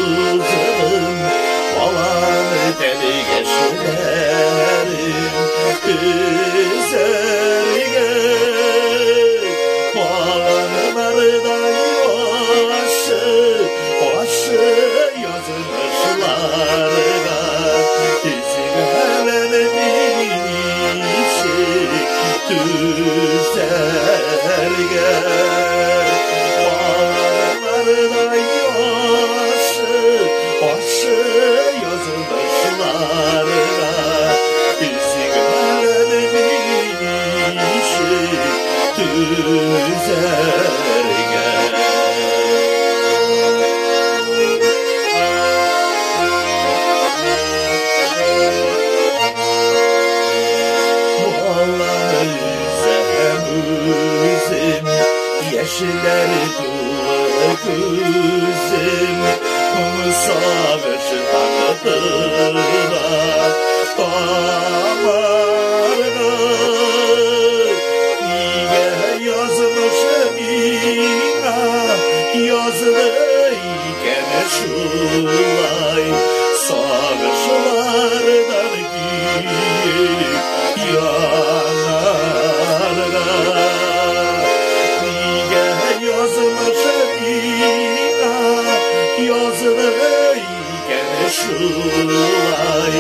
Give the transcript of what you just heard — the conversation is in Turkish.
kuzum, olanı deli geçlerim üzerine. Bağlanım arıdan yoşı, başı yazın ışlarına. İzin helenin işi düzerge. Bağlanım arıdan yoşı, başı yazın ışlarına. İzin helenin işi düzerge. Yeşilleri dolu gözüm, Musaveş tanıdıra damarına. Niye yazmışım ina, yazılı iken şulay, sağışlardan giyip yanarına. Yazmışım ina, yazılı iken şulay,